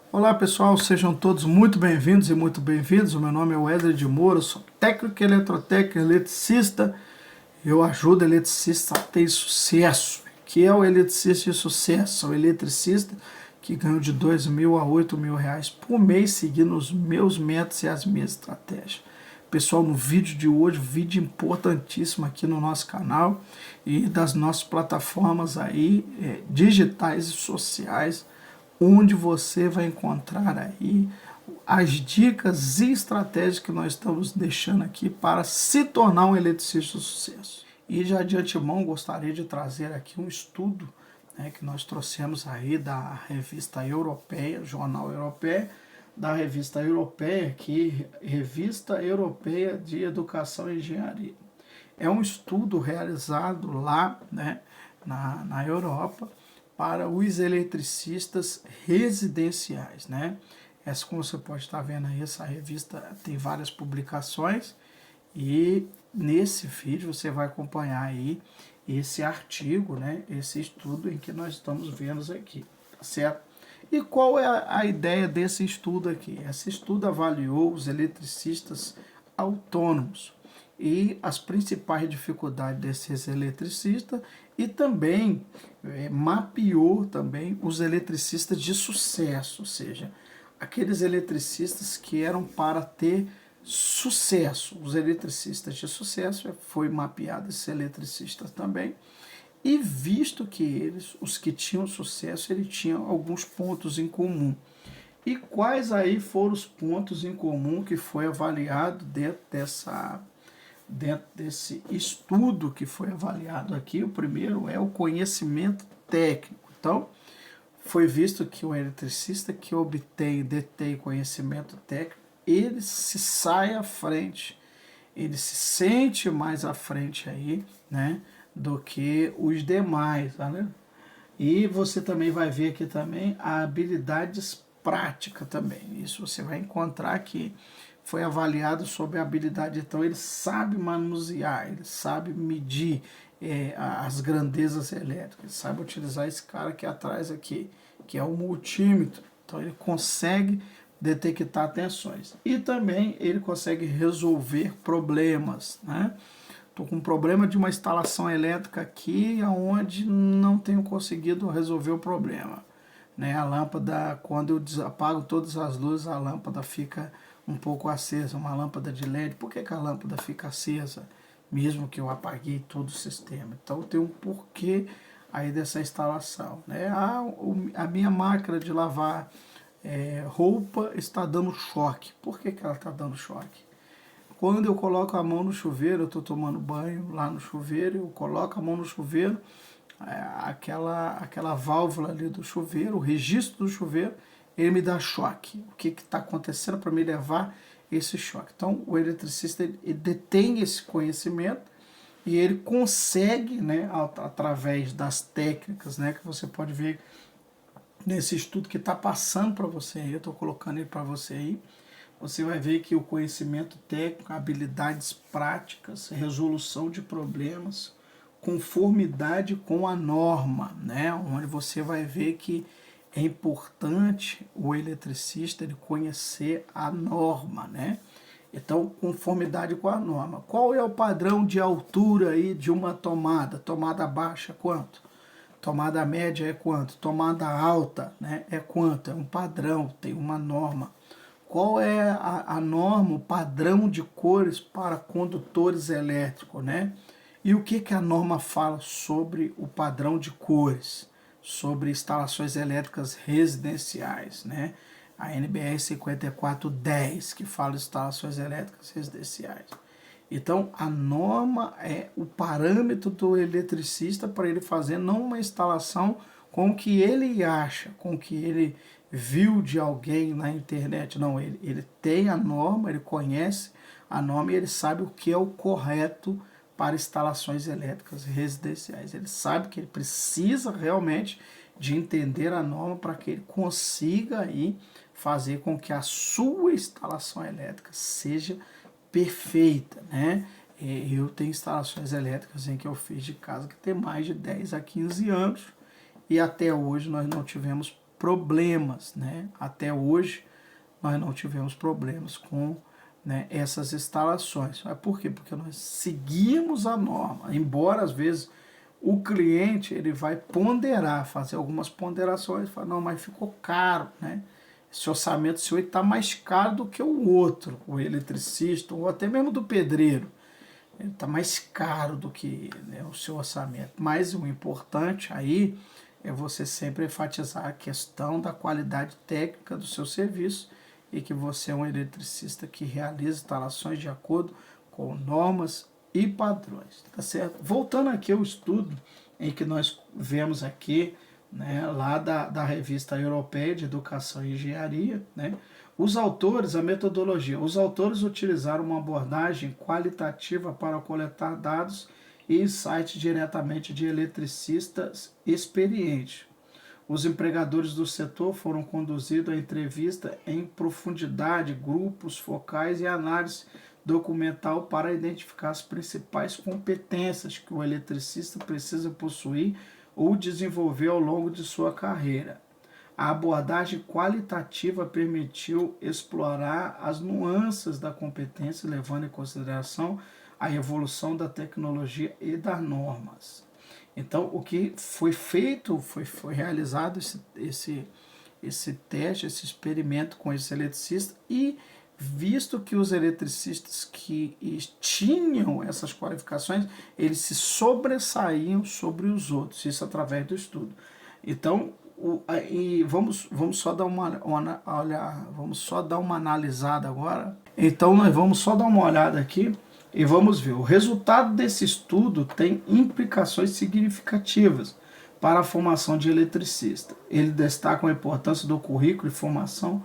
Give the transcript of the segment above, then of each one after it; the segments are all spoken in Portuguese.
Olá pessoal, sejam todos muito bem-vindos e muito bem-vindos. O meu nome é Wesley de Moura, sou técnico eletrotécnico, eletricista. Eu ajudo eletricistas a ter sucesso. Que é o eletricista de sucesso? É o eletricista que ganha de R$ 2.000 a R$ 8.000 por mês, seguindo os meus métodos e as minhas estratégias. Pessoal, no vídeo de hoje, vídeo importantíssimo aqui no nosso canal e das nossas plataformas aí digitais e sociais, onde você vai encontrar aí as dicas e estratégias que nós estamos deixando aqui para se tornar um eletricista de sucesso. E já de antemão gostaria de trazer aqui um estudo, né, que nós trouxemos aí da revista europeia, jornal europeia, da revista europeia, Revista Europeia de Educação e Engenharia. É um estudo realizado lá, né, na Europa, para os eletricistas residenciais, né? Essa, como você pode estar vendo aí, essa revista tem várias publicações e nesse vídeo você vai acompanhar aí esse artigo, né? Esse estudo em que nós estamos vendo aqui, tá certo? E qual é a ideia desse estudo aqui? Esse estudo avaliou os eletricistas autônomos e as principais dificuldades desses eletricistas e também mapeou também os eletricistas de sucesso, ou seja, aqueles eletricistas que eram para ter sucesso. Os eletricistas de sucesso, foi mapeado esses eletricistas também, e visto que eles, os que tinham sucesso, eles tinham alguns pontos em comum. E quais aí foram os pontos em comum que foi avaliado dentro desse estudo que foi avaliado aqui? O primeiro é o conhecimento técnico. Então, foi visto que o eletricista que detém conhecimento técnico, ele se sai à frente, ele se sente mais à frente aí, né, do que os demais, né? E você também vai ver aqui também a habilidades práticas também. Isso você vai encontrar aqui. Foi avaliado sobre a habilidade, então ele sabe manusear, ele sabe medir as grandezas elétricas, ele sabe utilizar esse cara aqui atrás aqui, que é o multímetro. Então ele consegue detectar tensões. E também ele consegue resolver problemas, né? Estou com um problema de uma instalação elétrica aqui, onde não tenho conseguido resolver o problema. Né? A lâmpada, quando eu apago todas as luzes, a lâmpada fica um pouco acesa, uma lâmpada de LED. Por que a lâmpada fica acesa, mesmo que eu apaguei todo o sistema? Então tem um porquê aí dessa instalação. Né? A minha máquina de lavar roupa está dando choque. Por que ela está dando choque? Quando eu coloco a mão no chuveiro, eu estou tomando banho lá no chuveiro, eu coloco a mão no chuveiro, aquela válvula ali do chuveiro, o registro do chuveiro, ele me dá choque. O que está acontecendo para me levar esse choque? Então, o eletricista ele detém esse conhecimento e ele consegue, né, através das técnicas, né, que você pode ver nesse estudo que está passando para você aí, eu estou colocando ele para você aí, você vai ver que o conhecimento técnico, habilidades práticas, resolução de problemas, conformidade com a norma, né? Onde você vai ver que é importante o eletricista ele conhecer a norma, né? Então, conformidade com a norma. Qual é o padrão de altura aí de uma tomada? Tomada baixa, quanto? Tomada média é quanto? Tomada alta, né? É quanto? É um padrão, tem uma norma. Qual é a norma, o padrão de cores para condutores elétricos, né? E o que a norma fala sobre o padrão de cores, sobre instalações elétricas residenciais, né? A NBR 5410, que fala de instalações elétricas residenciais. Então, a norma é o parâmetro do eletricista para ele fazer não uma instalação com o que ele acha, com o que ele viu de alguém na internet. Não, ele tem a norma, ele conhece a norma e ele sabe o que é o correto para instalações elétricas residenciais. Ele sabe que ele precisa realmente de entender a norma para que ele consiga aí fazer com que a sua instalação elétrica seja perfeita, né? Eu tenho instalações elétricas em que eu fiz de casa que tem mais de 10 a 15 anos e até hoje nós não tivemos problemas, né? Até hoje nós não tivemos problemas com, né, essas instalações. Mas por quê? Porque nós seguimos a norma, embora às vezes o cliente ele vai ponderar, fazer algumas ponderações, falar, não, mas ficou caro, né? Esse orçamento seu está mais caro do que o outro, o eletricista, ou até mesmo do pedreiro. Ele está mais caro do que, né, o seu orçamento. Mas o importante aí é você sempre enfatizar a questão da qualidade técnica do seu serviço e que você é um eletricista que realiza instalações de acordo com normas e padrões, tá certo? Voltando aqui ao estudo em que nós vemos aqui, né, lá da revista Europeia de Educação e Engenharia, né, a metodologia, os autores utilizaram uma abordagem qualitativa para coletar dados e insights diretamente de eletricistas experientes. Os empregadores do setor foram conduzidos a entrevista em profundidade, grupos focais e análise documental para identificar as principais competências que o eletricista precisa possuir ou desenvolver ao longo de sua carreira. A abordagem qualitativa permitiu explorar as nuances da competência, levando em consideração a evolução da tecnologia e das normas. Então, o que foi feito, foi realizado esse teste, esse experimento com esse eletricista, e visto que os eletricistas que tinham essas qualificações, eles se sobressaíam sobre os outros, isso através do estudo. Então, vamos só dar vamos só dar uma analisada agora. Então, nós vamos só dar uma olhada aqui e vamos ver. O resultado desse estudo tem implicações significativas para a formação de eletricista. Ele destaca a importância do currículo de formação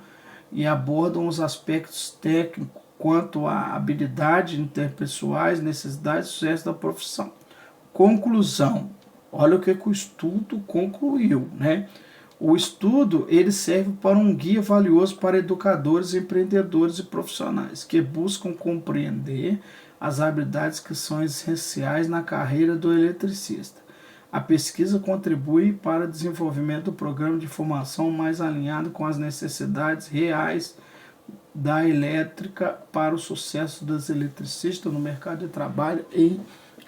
e abordam os aspectos técnicos quanto à habilidade interpessoais, necessidades e sucesso da profissão. Conclusão. Olha o que o estudo concluiu, né? O estudo ele serve para um guia valioso para educadores, empreendedores e profissionais que buscam compreender as habilidades que são essenciais na carreira do eletricista. A pesquisa contribui para o desenvolvimento do programa de formação mais alinhado com as necessidades reais da elétrica para o sucesso dos eletricistas no mercado de trabalho e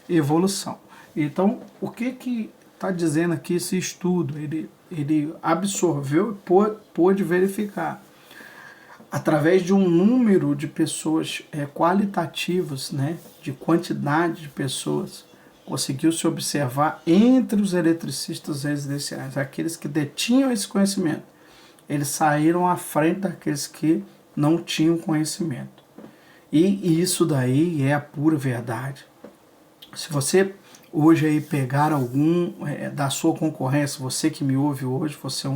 evolução. Então, o que está dizendo aqui esse estudo? Ele absorveu e pôde verificar através de um número de pessoas qualitativas, né, de quantidade de pessoas, conseguiu-se observar entre os eletricistas residenciais, aqueles que detinham esse conhecimento, eles saíram à frente daqueles que não tinham conhecimento. E isso daí é a pura verdade. Se você hoje aí pegar algum da sua concorrência, você que me ouve hoje, você é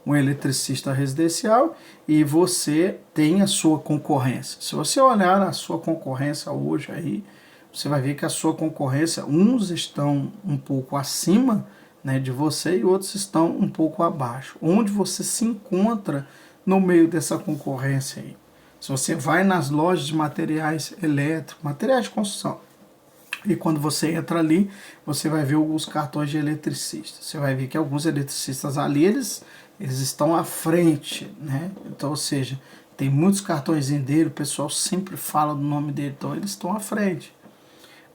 um eletricista residencial e você tem a sua concorrência. Se você olhar a sua concorrência hoje aí, você vai ver que a sua concorrência, uns estão um pouco acima, né, de você e outros estão um pouco abaixo. Onde você se encontra no meio dessa concorrência aí? Se você vai nas lojas de materiais elétricos, materiais de construção, e quando você entra ali, você vai ver alguns cartões de eletricistas. Você vai ver que alguns eletricistas ali, eles estão à frente, né? Então, ou seja, tem muitos cartõezinhos dele, o pessoal sempre fala do nome dele, então eles estão à frente.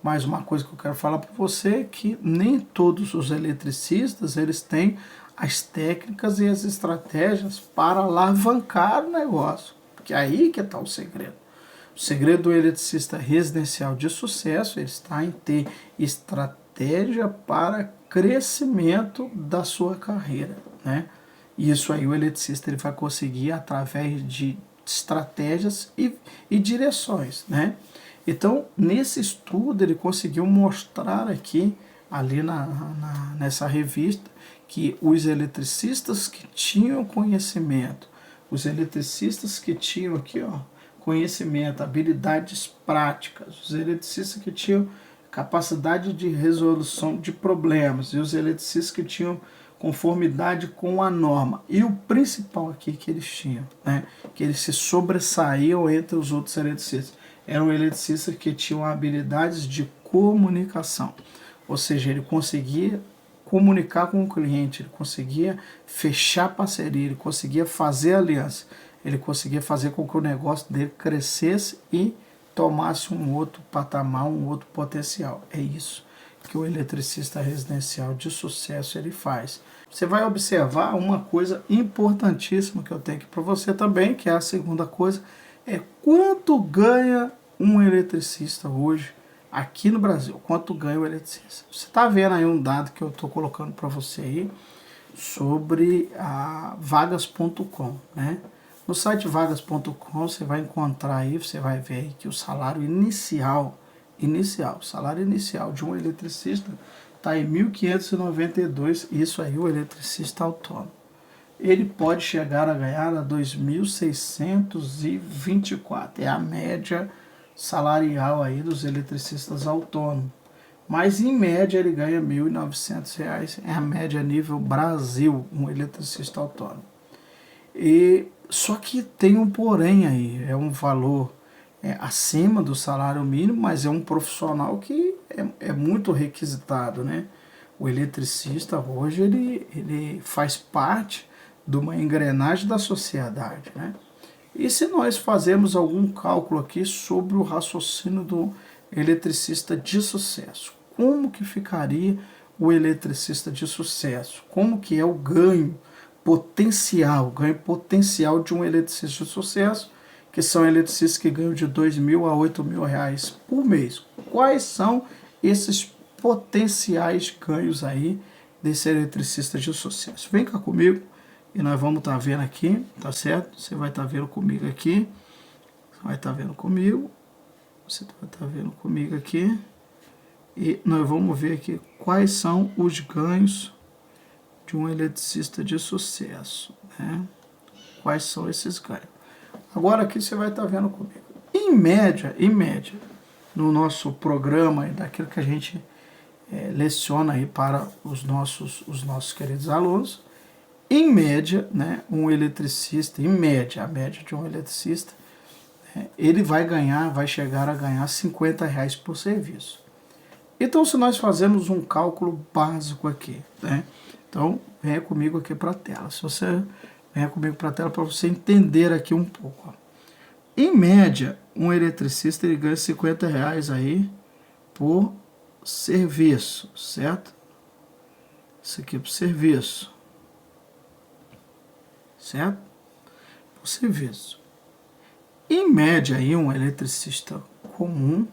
Mas uma coisa que eu quero falar para você é que nem todos os eletricistas, eles têm as técnicas e as estratégias para alavancar o negócio. Porque aí que está o segredo. O segredo do eletricista residencial de sucesso está em ter estratégia para crescimento da sua carreira, né? E isso aí o eletricista ele vai conseguir através de estratégias e direções, né? Então, nesse estudo, ele conseguiu mostrar aqui, ali nessa revista, que os eletricistas que tinham conhecimento, os eletricistas que tinham aqui, ó, conhecimento, habilidades práticas, os eletricistas que tinham capacidade de resolução de problemas e os eletricistas que tinham conformidade com a norma. E o principal aqui que eles tinham, né, que eles se sobressaíam entre os outros eletricistas, eram eletricistas que tinham habilidades de comunicação, ou seja, ele conseguia comunicar com o cliente, ele conseguia fechar parceria, ele conseguia fazer aliança, ele conseguia fazer com que o negócio dele crescesse e tomasse um outro patamar, um outro potencial. É isso que o eletricista residencial de sucesso ele faz. Você vai observar uma coisa importantíssima que eu tenho aqui para você também, que é a segunda coisa, é quanto ganha um eletricista hoje aqui no Brasil, quanto ganha o eletricista. Você está vendo aí um dado que eu estou colocando para você aí sobre a vagas.com, né? No site vagas.com você vai encontrar aí, você vai ver aí que o salário inicial, o salário inicial de um eletricista está em 1.592, isso aí o eletricista autônomo. Ele pode chegar a ganhar a 2.624, é a média salarial aí dos eletricistas autônomos. Mas em média ele ganha R$ 1.900, é a média nível Brasil, um eletricista autônomo. E só que tem um porém aí, é um valor acima do salário mínimo, mas é um profissional que é muito requisitado, né? O eletricista hoje ele faz parte de uma engrenagem da sociedade, né? E se nós fazermos algum cálculo aqui sobre o raciocínio do eletricista de sucesso, como que ficaria o eletricista de sucesso? Como que é o ganho potencial de um eletricista de sucesso, que são eletricistas que ganham de R$2.000 a R$8.000 por mês? Quais são esses potenciais ganhos aí desse eletricista de sucesso? Vem cá comigo e nós vamos estar vendo aqui, tá certo? Você vai estar vendo comigo aqui, você vai estar vendo comigo aqui, e nós vamos ver aqui quais são os ganhos de um eletricista de sucesso, né? Quais são esses ganhos? Agora aqui você vai estar vendo comigo. Em média, no nosso programa, daquilo que a gente leciona aí para os nossos queridos alunos, em média, né, um eletricista, a média de um eletricista, ele vai chegar a ganhar R$50 por serviço. Então, se nós fazemos um cálculo básico aqui, né? Então, venha comigo aqui para a tela. Venha comigo para a tela para você entender aqui um pouco. Ó. Em média, um eletricista ele ganha R$50 aí por serviço, certo? Isso aqui é por serviço, certo? Por serviço. Em média, aí, um eletricista comum,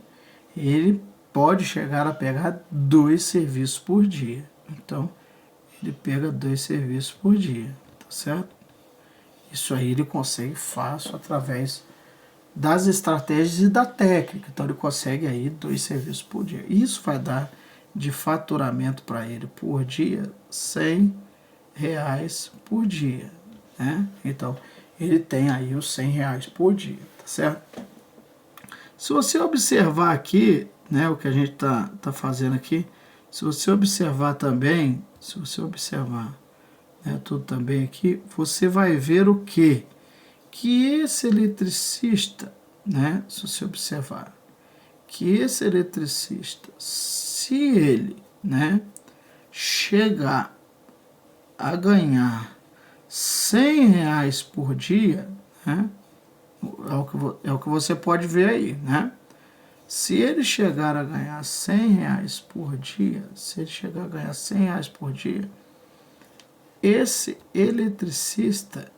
ele pode chegar a pegar 2 serviços por dia. Então, ele pega 2 serviços por dia, tá certo? Isso aí ele consegue fácil através das estratégias e da técnica. Então, ele consegue aí 2 serviços por dia. Isso vai dar de faturamento para ele por dia R$100 por dia, né? Então, ele tem aí os R$100 por dia, tá certo? Se você observar aqui, né, o que a gente tá fazendo aqui, se você observar também, né, tudo também aqui, você vai ver o quê? Que esse eletricista, né, se você observar, que esse eletricista, se ele, né, chegar a ganhar R$100 por dia, né, é o que você pode ver aí, né? Se ele chegar a ganhar R$100 por dia, esse eletricista,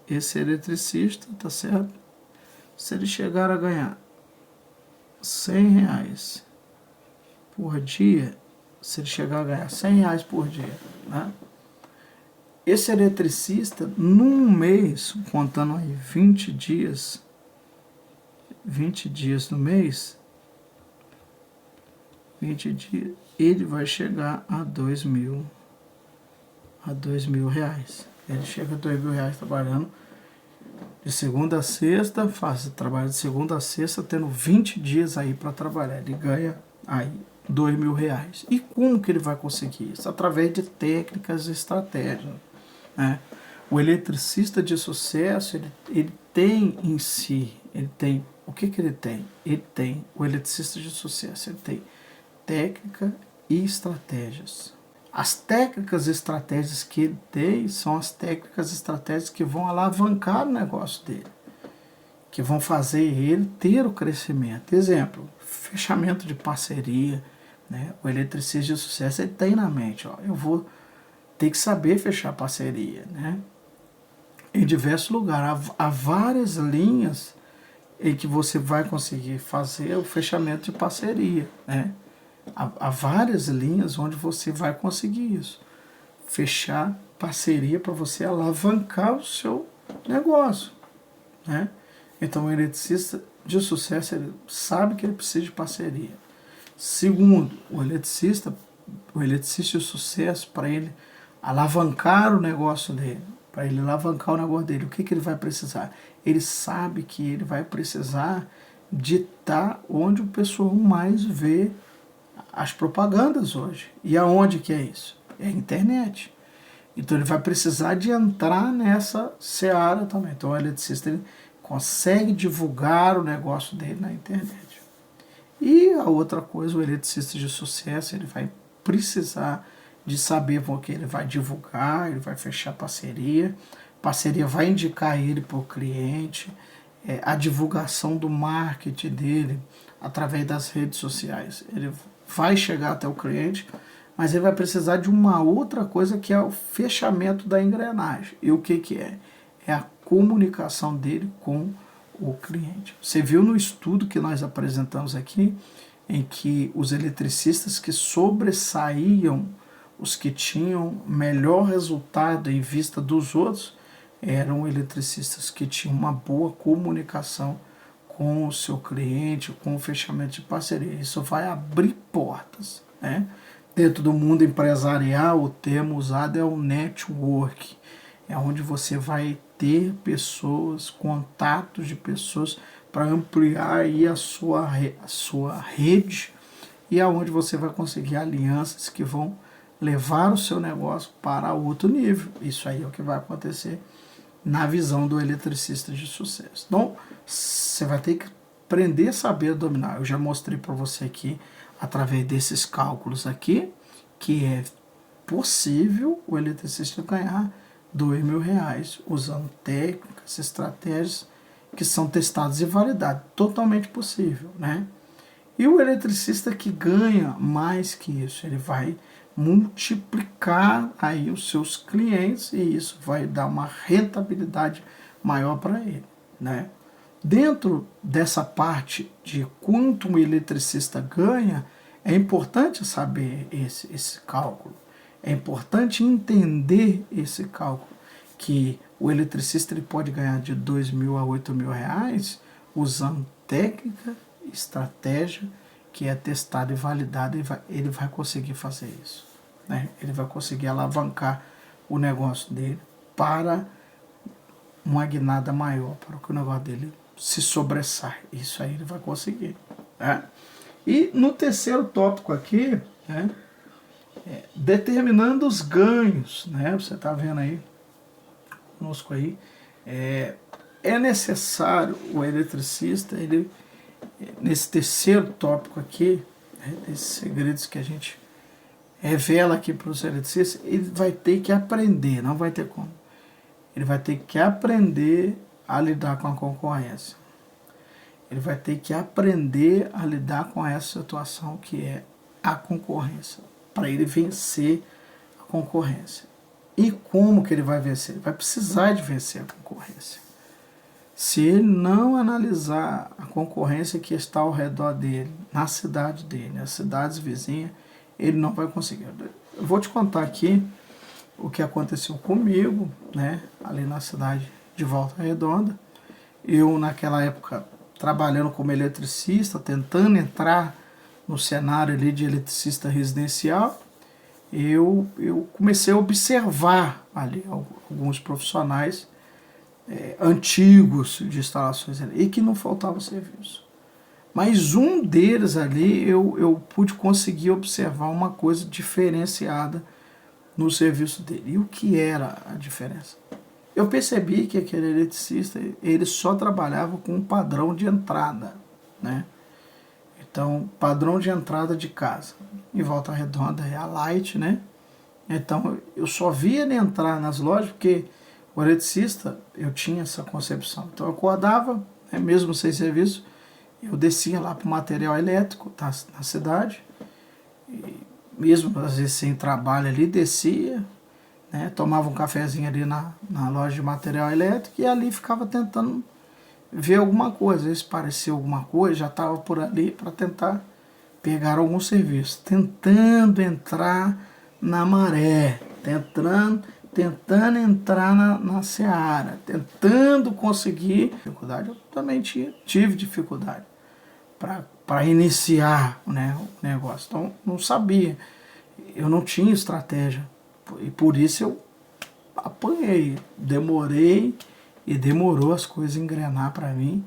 tá certo? Se ele chegar a ganhar R$100 por dia, né? Esse eletricista, num mês, contando aí 20 dias no mês, 20 dias, ele vai chegar a R$2.000. Ele chega a R$2.000 trabalhando de segunda a sexta, trabalha de segunda a sexta, tendo 20 dias aí para trabalhar. Ele ganha aí R$2.000. E como que ele vai conseguir isso? Através de técnicas e estratégias, né? O eletricista de sucesso, ele tem em si, o que ele tem? O eletricista de sucesso, ele tem técnica e estratégias. As técnicas e estratégias que ele tem são as técnicas e estratégias que vão alavancar o negócio dele, que vão fazer ele ter o crescimento. Exemplo, fechamento de parceria, né? O eletricista de sucesso ele tem na mente, ó, eu vou ter que saber fechar parceria, né? Em diversos lugares, há várias linhas em que você vai conseguir fazer o fechamento de parceria, né? Há várias linhas onde você vai conseguir isso. Fechar parceria para você alavancar o seu negócio, né? Então, o eletricista de sucesso, ele sabe que ele precisa de parceria. Segundo, o eletricista de sucesso, para ele alavancar o negócio dele, para ele alavancar o negócio dele, o que ele vai precisar? Ele sabe que ele vai precisar de estar onde o pessoal mais vê as propagandas hoje. E aonde que é isso? É a internet. Então ele vai precisar de entrar nessa seara também. Então o eletricista ele consegue divulgar o negócio dele na internet. E a outra coisa, o eletricista de sucesso, ele vai precisar de saber o que ele vai divulgar, ele vai fechar parceria vai indicar ele para o cliente, a divulgação do marketing dele através das redes sociais. Ele vai chegar até o cliente, mas ele vai precisar de uma outra coisa que é o fechamento da engrenagem. E o que é? É a comunicação dele com o cliente. Você viu no estudo que nós apresentamos aqui, em que os eletricistas que sobressaíam, os que tinham melhor resultado em vista dos outros, eram eletricistas que tinham uma boa comunicação com o seu cliente, com o fechamento de parceria. Isso vai abrir portas, né? Dentro do mundo empresarial, o termo usado é o network. É onde você vai ter pessoas, contatos de pessoas para ampliar aí a sua rede e aonde você vai conseguir alianças que vão levar o seu negócio para outro nível. Isso aí é o que vai acontecer na visão do eletricista de sucesso. Então, você vai ter que aprender a saber dominar. Eu já mostrei para você aqui, através desses cálculos aqui, que é possível o eletricista ganhar R$2.000 usando técnicas, estratégias que são testadas e validadas. Totalmente possível, né? E o eletricista que ganha mais que isso, ele vai multiplicar aí os seus clientes e isso vai dar uma rentabilidade maior para ele, né? Dentro dessa parte de quanto um eletricista ganha, é importante saber esse cálculo. É importante entender esse cálculo, que o eletricista ele pode ganhar de R$2.000 a R$8.000 usando técnica, estratégia, que é testado e validado, ele vai conseguir fazer isso, né? Ele vai conseguir alavancar o negócio dele para uma guinada maior, para que o negócio dele se sobressaia. Isso aí ele vai conseguir, né? E no terceiro tópico aqui, né, determinando os ganhos, né? Você está vendo aí conosco aí, é necessário o eletricista, ele nesse terceiro tópico aqui, né, esses segredos que a gente revela aqui para os eletricistas, ele vai ter que aprender, não vai ter como. Ele vai ter que aprender a lidar com a concorrência. Ele vai ter que aprender a lidar com essa situação que é a concorrência, para ele vencer a concorrência. E como que ele vai vencer? Ele vai precisar de vencer a concorrência. Se ele não analisar a concorrência que está ao redor dele, na cidade dele, nas cidades vizinhas, ele não vai conseguir. Eu vou te contar aqui o que aconteceu comigo, né, ali na cidade de Volta Redonda. Eu, naquela época, trabalhando como eletricista, tentando entrar no cenário ali de eletricista residencial, eu comecei a observar ali alguns profissionais antigos de instalações ali, e que não faltava serviço. Mas um deles ali eu pude conseguir observar uma coisa diferenciada no serviço dele. E o que era a diferença? Eu percebi que aquele eletricista ele só trabalhava com um padrão de entrada, né? Então, padrão de entrada de casa. Em Volta Redonda é a Light, né? Então eu só via ele entrar nas lojas porque o eletricista, eu tinha essa concepção. Então eu acordava, né, mesmo sem serviço, eu descia lá para o material elétrico na cidade, e mesmo às vezes sem trabalho ali, descia, né, tomava um cafezinho ali na loja de material elétrico e ali ficava tentando ver alguma coisa. Às vezes parecia alguma coisa, já estava por ali para tentar pegar algum serviço, tentando entrar na maré, tentando entrar na seara, tentando conseguir. Dificuldade, eu também tive dificuldade para iniciar, né, o negócio. Então, não sabia, eu não tinha estratégia, e por isso eu apanhei, demorei e demorou as coisas engrenar para mim,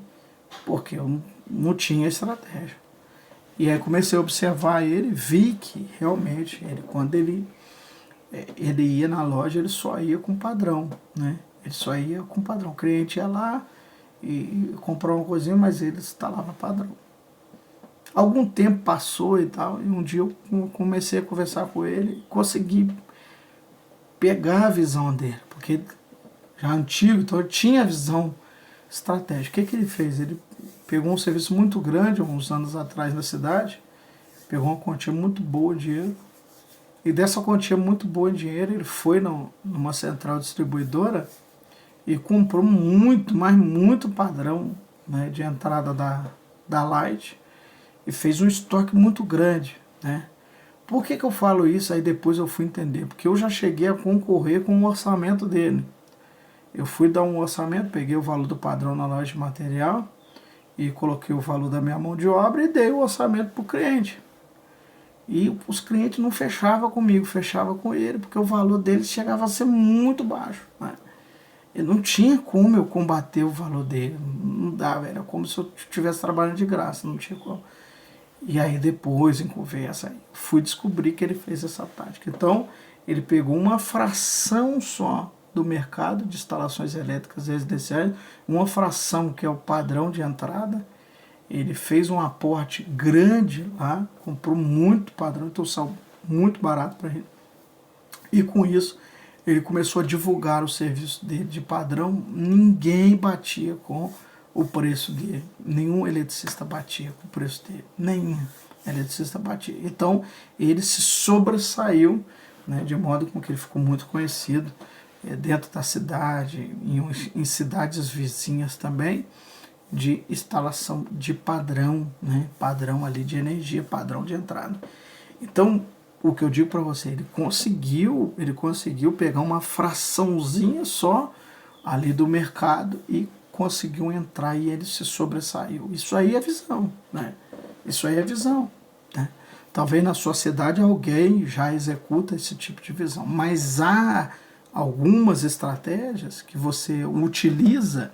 porque eu não tinha estratégia. E aí comecei a observar ele, vi que realmente quando ele ia na loja, ele só ia com padrão, né? Ele só ia com padrão. O cliente ia lá e comprou uma coisinha, mas ele instalava padrão. Algum tempo passou e tal, e um dia eu comecei a conversar com ele, consegui pegar a visão dele, porque já antigo, então ele tinha a visão estratégica. O que ele fez? Ele pegou um serviço muito grande, uns anos atrás na cidade, pegou uma quantia muito boa de dinheiro, e dessa quantia muito boa de dinheiro ele foi numa central distribuidora e comprou muito, mas muito padrão, né, de entrada da Light, e fez um estoque muito grande, né? Por que eu falo isso? Aí depois eu fui entender, porque eu já cheguei a concorrer com o orçamento dele. Eu fui dar um orçamento, peguei o valor do padrão na loja de material e coloquei o valor da minha mão de obra e dei o orçamento para o cliente. E os clientes não fechavam comigo, fechavam com ele, porque o valor dele chegava a ser muito baixo, né? E não tinha como eu combater o valor dele, não dava, era como se eu estivesse trabalhando de graça, não tinha como. E aí depois, em conversa, fui descobrir que ele fez essa tática. Então, ele pegou uma fração só do mercado de instalações elétricas residenciais, uma fração que é o padrão de entrada. Ele fez um aporte grande lá, comprou muito padrão, então saiu muito barato para ele. E com isso, ele começou a divulgar o serviço dele de padrão. Ninguém batia com o preço dele. Nenhum eletricista batia com o preço dele. Nenhum eletricista batia. Então, ele se sobressaiu, né, de modo com que ele ficou muito conhecido dentro da cidade, em cidades vizinhas também, de instalação de padrão, né, padrão ali de energia, padrão de entrada. Então, o que eu digo para você, ele conseguiu pegar uma fraçãozinha só ali do mercado e conseguiu entrar e ele se sobressaiu. Isso aí é visão, né? Isso aí é visão, né? Talvez na sua cidade alguém já executa esse tipo de visão, mas há algumas estratégias que você utiliza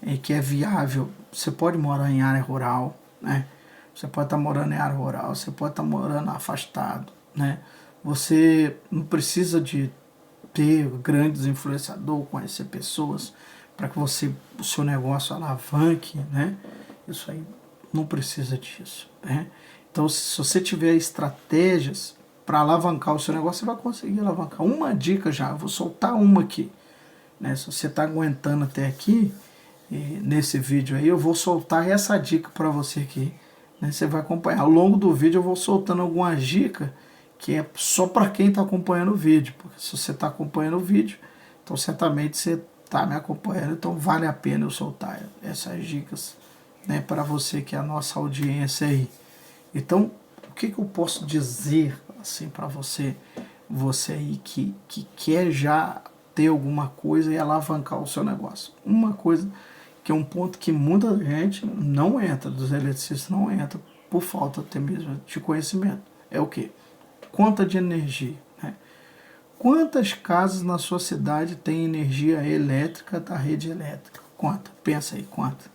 e que é viável. Você pode morar em área rural, né? Você pode estar morando em área rural, você pode estar morando afastado, né? Você não precisa de ter grandes influenciadores, conhecer pessoas para que o seu negócio alavanque, né? Isso aí não precisa disso, né? Então, se você tiver estratégias para alavancar o seu negócio, você vai conseguir alavancar. Uma dica já, eu vou soltar uma aqui, né? Se você está aguentando até aqui, nesse vídeo aí, eu vou soltar essa dica para você aqui, né? Você vai acompanhar. Ao longo do vídeo eu vou soltando algumas dicas que é só para quem está acompanhando o vídeo, porque se você está acompanhando o vídeo, então certamente você está me acompanhando, então vale a pena eu soltar essas dicas, né, para você que é a nossa audiência aí. Então, o que eu posso dizer assim para você aí que quer já ter alguma coisa e alavancar o seu negócio? Uma coisa que é um ponto que muita gente não entra, dos eletricistas não entra, por falta até mesmo de conhecimento. É o quê? Conta de energia, né? Quantas casas na sua cidade tem energia elétrica da rede elétrica? Conta, pensa aí, conta.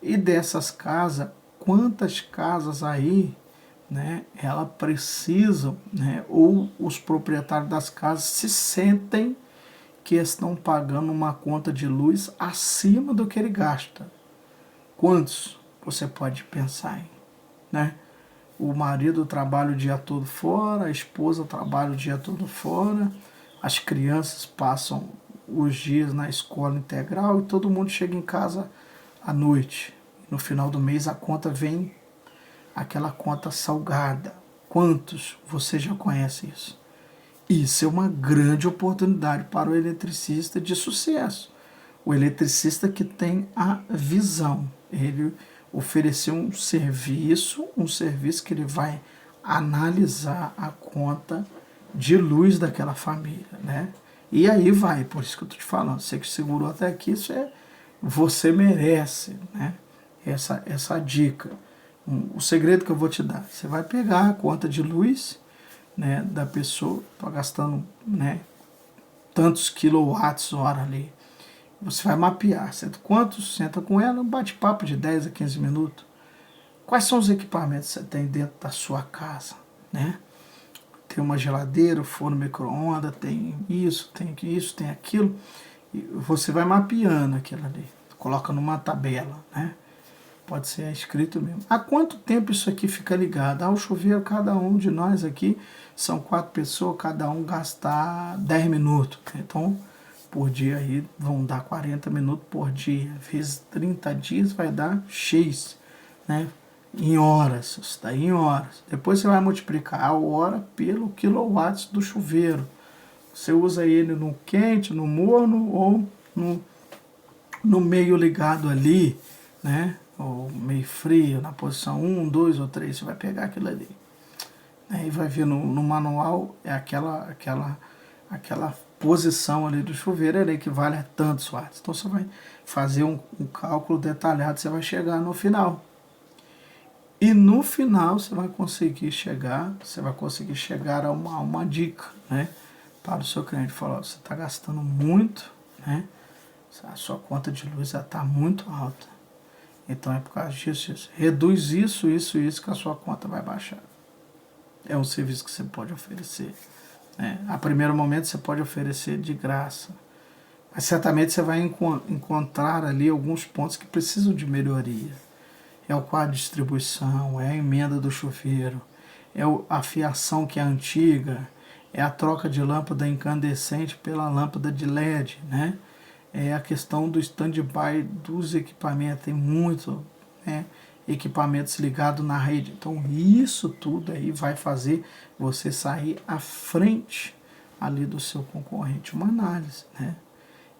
E dessas casas, quantas casas aí, né, ela precisam, né, ou os proprietários das casas se sentem que estão pagando uma conta de luz acima do que ele gasta? Quantos você pode pensar em, né? o marido trabalha o dia todo fora, a esposa trabalha o dia todo fora, as crianças passam os dias na escola integral e todo mundo chega em casa à noite. No final do mês a conta vem, aquela conta salgada. Quantos você já conhece isso? Isso é uma grande oportunidade para o eletricista de sucesso. O eletricista que tem a visão. Ele ofereceu um serviço que ele vai analisar a conta de luz daquela família, né? E aí vai, por isso que eu estou te falando, você que segurou até aqui, você merece, né? Essa dica. O segredo que eu vou te dar, você vai pegar a conta de luz, né, da pessoa, está gastando, né, tantos quilowatts-hora ali. Você vai mapear, certo? Quantos? Senta com ela, um bate-papo de 10 a 15 minutos. Quais são os equipamentos que você tem dentro da sua casa, né? Tem uma geladeira, forno micro-ondas, tem isso, tem aquilo. E você vai mapeando aquilo ali. Coloca numa tabela, né? Pode ser escrito mesmo. Há quanto tempo isso aqui fica ligado? O chuveiro, cada um de nós aqui, são 4 pessoas, cada um gastar 10 minutos. Então, por dia aí, vão dar 40 minutos por dia. Vezes 30 dias vai dar X, né? Em horas, isso daí em horas. Depois você vai multiplicar a hora pelo quilowatts do chuveiro. Você usa ele no quente, no morno ou no meio ligado ali, né? Ou meio frio, na posição 1, 2 ou 3, você vai pegar aquilo ali. E vai ver no manual, é aquela posição ali do chuveiro, ela equivale a tantos watts. Então você vai fazer um cálculo detalhado, você vai chegar no final. E no final você vai conseguir chegar a uma dica, né? Para o seu cliente falar, você está gastando muito, né? A sua conta de luz está muito alta. Então é por causa disso. Reduz isso que a sua conta vai baixar. É um serviço que você pode oferecer, né? A primeiro momento você pode oferecer de graça. Mas certamente você vai encontrar ali alguns pontos que precisam de melhoria. É o quadro de distribuição, é a emenda do chuveiro, é a fiação que é antiga, é a troca de lâmpada incandescente pela lâmpada de LED, né? É a questão do stand-by dos equipamentos, tem muito, né, equipamentos ligados na rede. Então isso tudo aí vai fazer você sair à frente ali do seu concorrente, uma análise, né?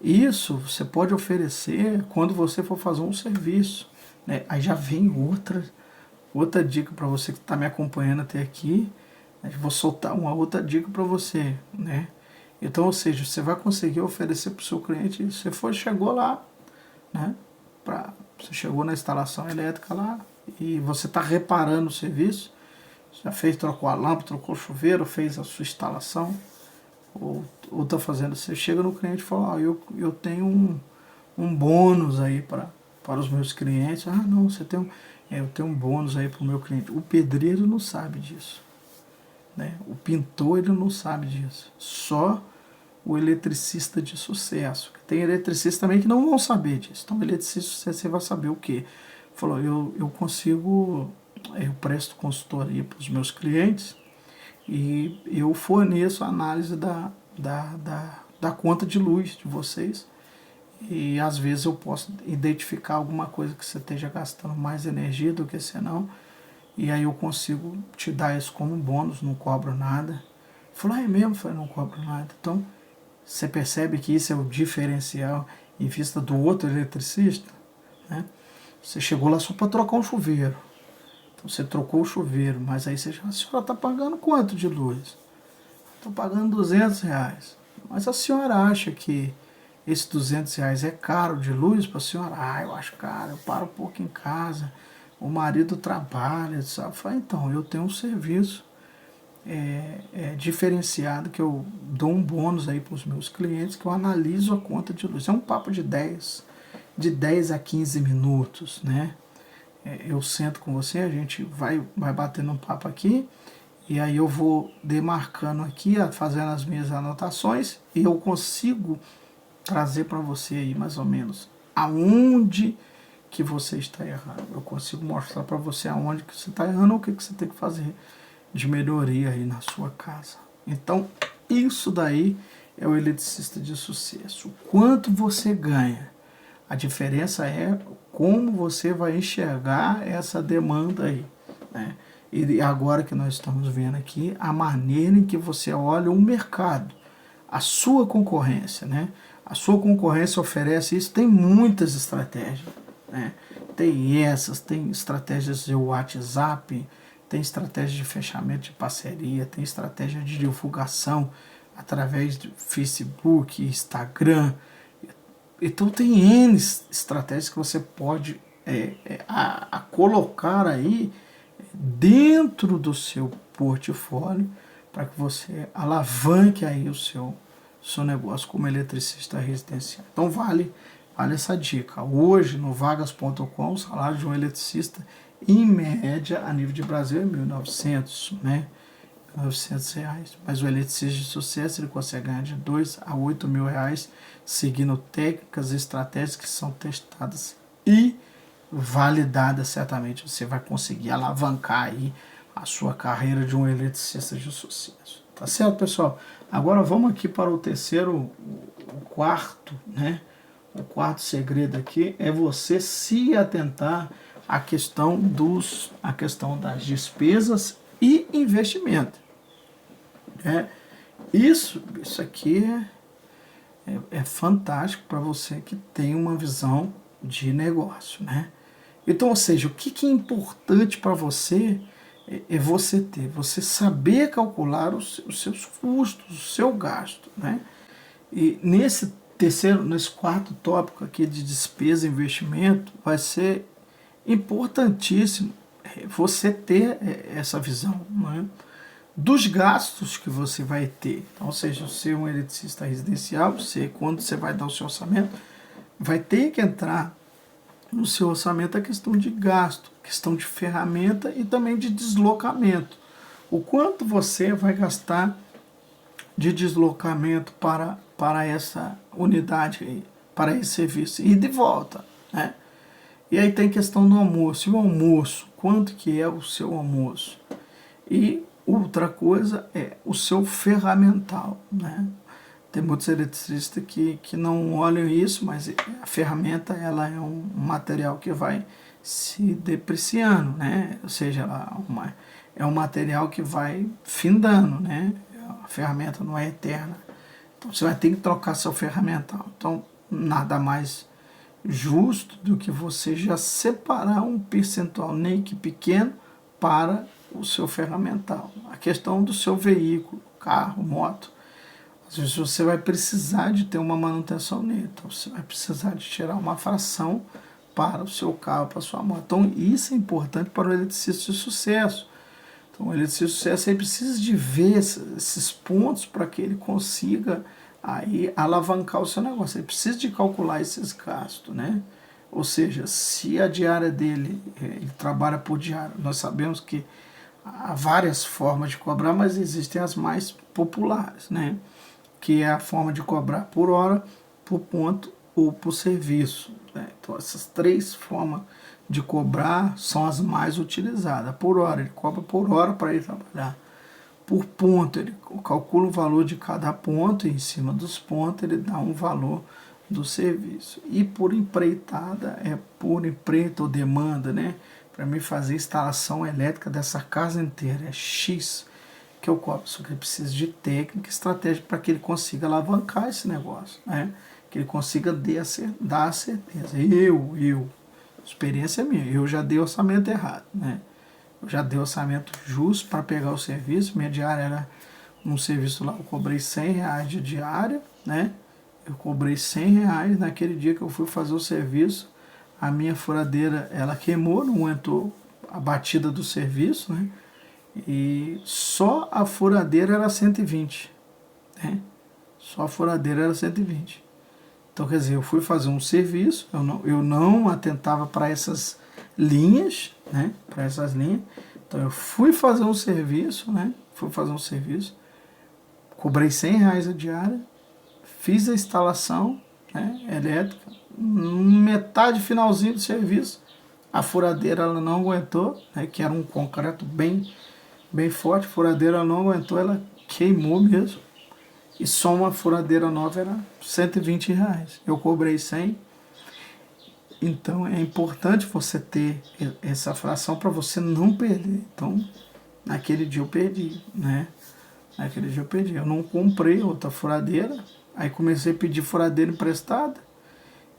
Isso você pode oferecer quando você for fazer um serviço, né? Aí já vem outra dica para você que está me acompanhando até aqui. Eu vou soltar uma outra dica para você, né? Então, ou seja, você vai conseguir oferecer para o seu cliente, você chegou lá, né? Você chegou na instalação elétrica lá e você está reparando o serviço, já trocou a lâmpada, trocou o chuveiro, fez a sua instalação, ou está fazendo, você chega no cliente e fala, eu tenho um bônus aí para os meus clientes. Ah, não, eu tenho um bônus aí para o meu cliente. O pedreiro não sabe disso, né? O pintor, ele não sabe disso. Só o eletricista de sucesso. Tem eletricistas também que não vão saber disso. Então, eletricista, você vai saber o quê? Falou, eu presto consultoria para os meus clientes e eu forneço a análise da conta de luz de vocês. E às vezes eu posso identificar alguma coisa que você esteja gastando mais energia do que senão, e aí eu consigo te dar isso como um bônus, não cobro nada. Falou, é mesmo? Falei, não cobro nada. Então, você percebe que isso é o diferencial em vista do outro eletricista, né? Você chegou lá só para trocar um chuveiro. Então você trocou o chuveiro, mas aí a senhora está pagando quanto de luz? Estou pagando R$200. Mas a senhora acha que esse R$200 é caro de luz para a senhora? Ah, eu acho caro, eu paro um pouco em casa, o marido trabalha, sabe? Eu falei, então, eu tenho um serviço diferenciado, que eu dou um bônus aí para os meus clientes, que eu analiso a conta de luz. É um papo de 10 a 15 minutos, né? Eu sento com você, a gente vai batendo um papo aqui, e aí eu vou demarcando aqui, fazendo as minhas anotações, e eu consigo trazer para você aí mais ou menos aonde que você está errando. Eu consigo mostrar para você aonde que você está errando ou o que você tem que fazer de melhoria aí na sua casa. Então, isso daí é o eletricista de sucesso. O quanto você ganha. A diferença é como você vai enxergar essa demanda aí, né? E agora que nós estamos vendo aqui, a maneira em que você olha o mercado, a sua concorrência, né? A sua concorrência oferece isso, tem muitas estratégias, né? Tem estratégias de WhatsApp, tem estratégia de fechamento de parceria, tem estratégia de divulgação através de Facebook, Instagram. Então tem N estratégias que você pode colocar aí dentro do seu portfólio para que você alavanque aí o seu negócio como eletricista residencial. Então vale essa dica. Hoje no vagas.com o salário de um eletricista em média a nível de Brasil é 1.900, né? R$900, mas o eletricista de sucesso ele consegue ganhar de 2 a 8 mil reais, seguindo técnicas e estratégias que são testadas e validadas. Certamente você vai conseguir alavancar aí a sua carreira de um eletricista de sucesso. Tá certo, pessoal? Agora vamos aqui para o terceiro, o quarto, né? O quarto segredo aqui é você se atentar à questão das despesas e investimento. Isso aqui é fantástico para você que tem uma visão de negócio, né? Então, ou seja, o que é importante para você é você saber calcular os seus custos, o seu gasto, né? E nesse quarto tópico aqui de despesa e investimento, vai ser importantíssimo você ter essa visão, né? Dos gastos que você vai ter. Então, ou seja, se é um eletricista residencial, quando você vai dar o seu orçamento, vai ter que entrar no seu orçamento a questão de gasto, questão de ferramenta e também de deslocamento. O quanto você vai gastar de deslocamento para essa unidade aí, para esse serviço, e de volta, né? E aí tem questão do almoço. E o almoço, quanto que é o seu almoço? E outra coisa é o seu ferramental, né? Tem muitos eletricistas que não olham isso, mas a ferramenta ela é um material que vai se depreciando, né? Ou seja, é um material que vai findando, né? A ferramenta não é eterna. Então você vai ter que trocar seu ferramental. Então nada mais justo do que você já separar um percentual nem que pequeno para o seu ferramental. A questão do seu veículo, carro, moto, às vezes você vai precisar de ter uma manutenção nele, então você vai precisar de tirar uma fração para o seu carro, para a sua moto. Então isso é importante para o eletricista de sucesso. Então o eletricista de sucesso aí precisa de ver esses pontos para que ele consiga aí alavancar o seu negócio. Ele precisa de calcular esses gastos, né? Ou seja, se a diária dele, ele trabalha por diária, nós sabemos que há várias formas de cobrar, mas existem as mais populares, né? Que é a forma de cobrar por hora, por ponto ou por serviço, né? Então essas três formas de cobrar são as mais utilizadas. Por hora, ele cobra por hora para ele trabalhar. Por ponto, ele calcula o valor de cada ponto e em cima dos pontos ele dá um valor do serviço. E por empreitada, é por empreita ou demanda, né? Para mim fazer instalação elétrica dessa casa inteira é X que eu cobro. Só que ele precisa de técnica e estratégia para que ele consiga alavancar esse negócio, né? Que ele consiga dar a certeza. Experiência minha, eu já dei orçamento errado, né? Eu já dei orçamento justo para pegar o serviço. Minha diária era um serviço lá, eu cobrei R$100 de diária, né? Eu cobrei R$100 naquele dia que eu fui fazer o serviço. A minha furadeira, ela queimou, não aguentou a batida do serviço, né? E só a furadeira era 120, né? Só a furadeira era 120. Então, quer dizer, eu fui fazer um serviço, eu não atentava para essas linhas, né? Para essas linhas. Então, eu fui fazer um serviço, né? Cobrei R$100 a diária, fiz a instalação, né, elétrica, metade finalzinho do serviço, a furadeira ela não aguentou, né, que era um concreto bem forte, a furadeira ela não aguentou, ela queimou mesmo. E só uma furadeira nova era R$ 120. Eu cobrei 100. Então é importante você ter essa fração para você não perder. Então, naquele dia eu perdi, né? Naquele dia eu perdi. Eu não comprei outra furadeira, aí comecei a pedir furadeira emprestada,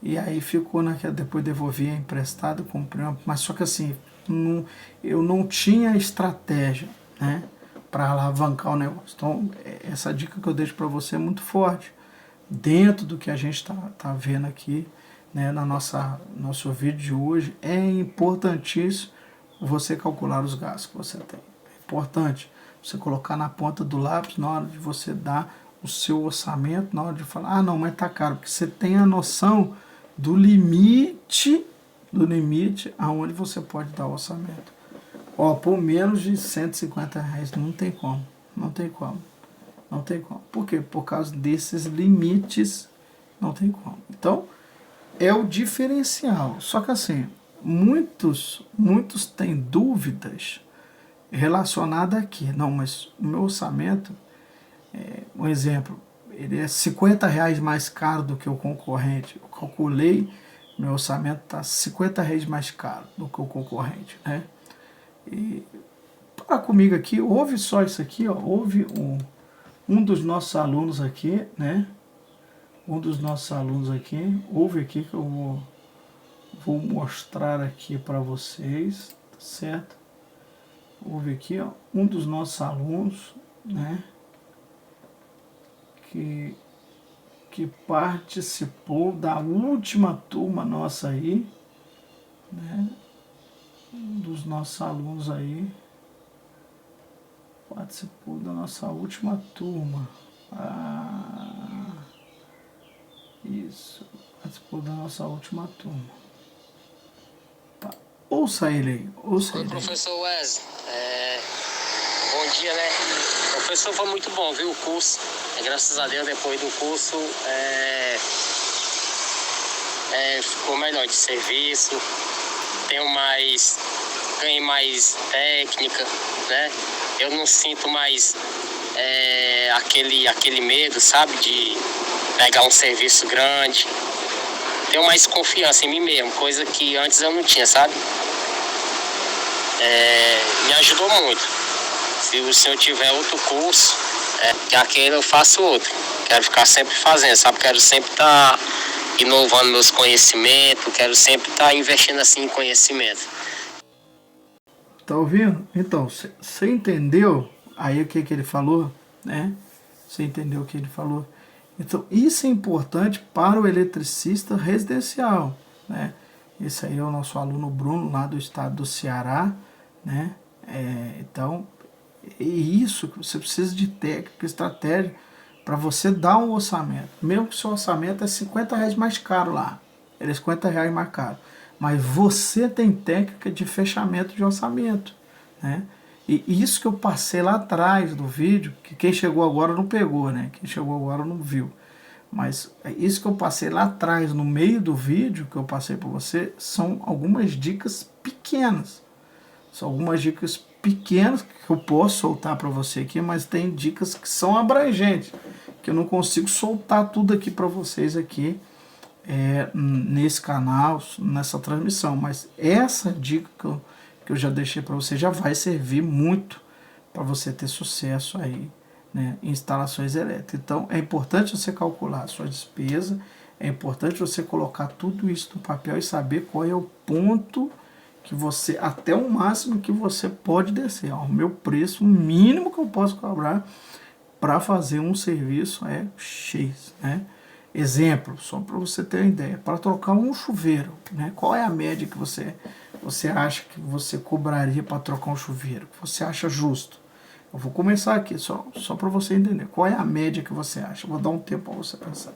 e aí ficou naquela, depois devolvi a emprestada, comprei uma, mas só que assim, eu não tinha estratégia, né, para alavancar o negócio. Então, essa dica que eu deixo para você é muito forte, dentro do que a gente tá vendo aqui, né, na nosso vídeo de hoje. É importantíssimo você calcular os gastos que você tem. É importante você colocar na ponta do lápis na hora de você dar o seu orçamento, na hora de falar, ah não, mas tá caro, porque você tem a noção do limite aonde você pode dar o orçamento. Ó, por menos de R$ 150 não tem como, não tem como, não tem como. Por quê? Por causa desses limites, não tem como. Então, é o diferencial. Só que assim, muitos têm dúvidas relacionadas aqui. Não, mas o meu orçamento, um exemplo, ele é R$ 50 mais caro do que o concorrente. Eu calculei, meu orçamento está R$ 50 mais caro do que o concorrente, né? E para comigo aqui, ouve só isso aqui, ó, ouve um dos nossos alunos aqui, né? Um dos nossos alunos aqui, ouve aqui que eu vou mostrar aqui para vocês, tá certo? Ouve aqui, ó, um dos nossos alunos, né? Que participou da última turma nossa aí, né? Um dos nossos alunos aí participou da nossa última turma. Isso, participou da nossa última turma. Tá. Ouça ele aí, ouça ele aí. Professor Wes, bom dia, né? O professor foi muito bom, viu, o curso. Graças a Deus, depois do curso, ficou melhor de serviço, ganhei mais técnica, né? Eu não sinto mais aquele medo, sabe, de pegar um serviço grande. Tenho mais confiança em mim mesmo, coisa que antes eu não tinha, sabe? Me ajudou muito. Se o senhor tiver outro curso, que aquele eu faço outro. Quero ficar sempre fazendo, sabe? Quero sempre estar inovando meus conhecimentos, quero sempre estar investindo assim em conhecimento. Tá ouvindo? Então, você entendeu aí o que ele falou, né? Você entendeu o que ele falou? Então, isso é importante para o eletricista residencial, né? Esse aí é o nosso aluno Bruno, lá do estado do Ceará, né? Então, é isso que você precisa de técnica, estratégia, para você dar um orçamento. Mesmo que o seu orçamento é R$ 50 mais caro lá, ele é R$ 50 mais caro, mas você tem técnica de fechamento de orçamento, né? E isso que eu passei lá atrás do vídeo, que quem chegou agora não pegou, né? Quem chegou agora não viu. Mas isso que eu passei lá atrás, no meio do vídeo que eu passei para você, são algumas dicas pequenas. São algumas dicas pequenas que eu posso soltar para você aqui, mas tem dicas que são abrangentes, que eu não consigo soltar tudo aqui para vocês aqui nesse canal, nessa transmissão. Mas essa dica que eu já deixei para você já vai servir muito para você ter sucesso aí, né, em instalações elétricas. Então é importante você calcular a sua despesa, é importante você colocar tudo isso no papel e saber qual é o ponto que você, até o máximo que você pode descer. Ó, o meu preço, o mínimo que eu posso cobrar para fazer um serviço é X, né? Exemplo, só para você ter uma ideia, para trocar um chuveiro, né? Qual é a média que você acha que você cobraria para trocar um chuveiro? Que você acha justo? Eu vou começar aqui, só para você entender. Qual é a média que você acha? Vou dar um tempo para você pensar.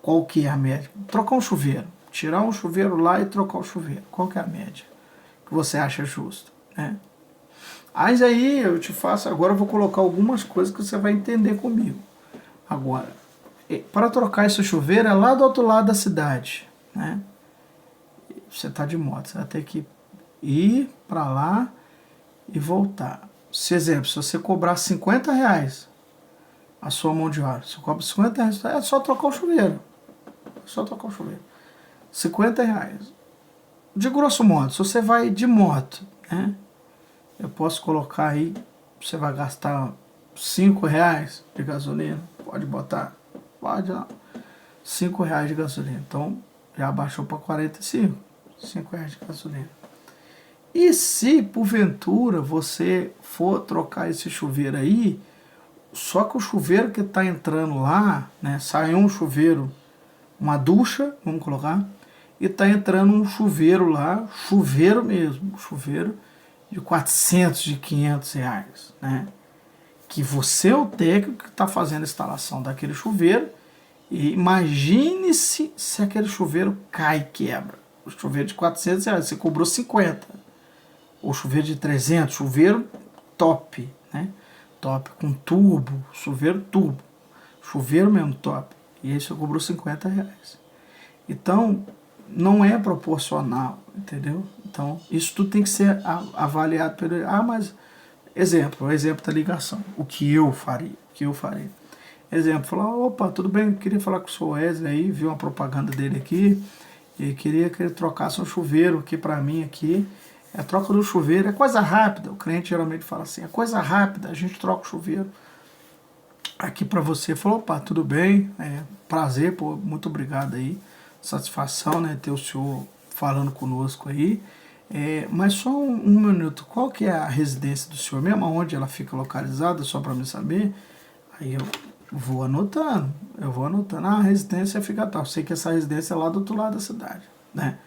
Qual que é a média? Trocar um chuveiro. Tirar um chuveiro lá e trocar o chuveiro. Qual que é a média que você acha justo, né? Mas aí eu te faço, agora eu vou colocar algumas coisas que você vai entender comigo. Agora, para trocar esse chuveiro é lá do outro lado da cidade, né? Você está de moto, você vai ter que ir para lá e voltar. Se, exemplo, se você cobrar R$ 50 a sua mão de obra, você cobra R$ 50, é só trocar o chuveiro. É só trocar o chuveiro. R$ 50. De grosso modo, se você vai de moto, né? Eu posso colocar aí, você vai gastar R$ 5 de gasolina. Pode botar, pode lá. R$ 5 de gasolina. Então, já baixou para 45. R$ 5 de gasolina. E se, porventura, você for trocar esse chuveiro aí, só que o chuveiro que está entrando lá, né, saiu um chuveiro, uma ducha, vamos colocar, e está entrando um chuveiro lá, chuveiro mesmo, chuveiro de 400, de R$ 500, né? Que você é o técnico que está fazendo a instalação daquele chuveiro, e imagine se aquele chuveiro cai e quebra. O chuveiro de R$ 400, você cobrou 50. O chuveiro de 300, chuveiro top, né? Top com tubo, chuveiro tubo, chuveiro mesmo top. E aí você cobrou R$ 50. Então, não é proporcional, entendeu? Então, isso tudo tem que ser avaliado pelo... mas... Exemplo da ligação. O que eu faria? Exemplo, falar, opa, tudo bem, queria falar com o seu Wesley aí, vi uma propaganda dele aqui, e queria que ele trocasse um chuveiro aqui para mim aqui. A troca do chuveiro é coisa rápida. O cliente geralmente fala assim, é coisa rápida, a gente troca o chuveiro aqui para você. Falou, opa, tudo bem, prazer, pô, muito obrigado aí, satisfação, né, ter o senhor falando conosco aí. Mas só um minuto, qual que é a residência do senhor mesmo, onde ela fica localizada, só para me saber? Aí eu vou anotando, a residência fica tal, sei que essa residência é lá do outro lado da cidade, né?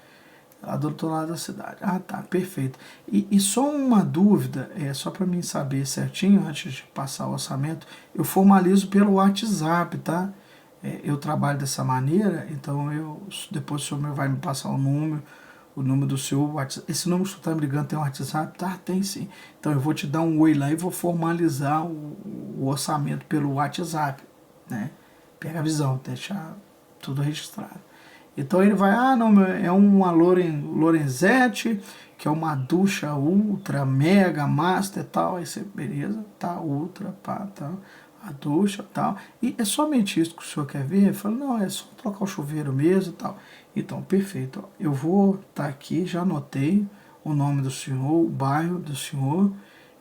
Lá do outro lado da cidade. Ah, tá, perfeito. E só uma dúvida, só para mim saber certinho, antes de passar o orçamento, eu formalizo pelo WhatsApp, tá? Eu trabalho dessa maneira, então depois o senhor vai me passar o número do seu WhatsApp. Esse número que você está me ligando tem um WhatsApp? Tá, tem sim. Então eu vou te dar um oi lá e vou formalizar o orçamento pelo WhatsApp, né? Pega a visão, deixar tudo registrado. Então ele vai, não, é uma Lorenzetti, que é uma ducha ultra, mega, master e tal. Aí você, beleza, tá, ultra, pá, tal, a ducha e tal. E é somente isso que o senhor quer ver? Ele fala, não, é só trocar o chuveiro mesmo e tal. Então, perfeito. Eu vou estar aqui, já anotei o nome do senhor, o bairro do senhor,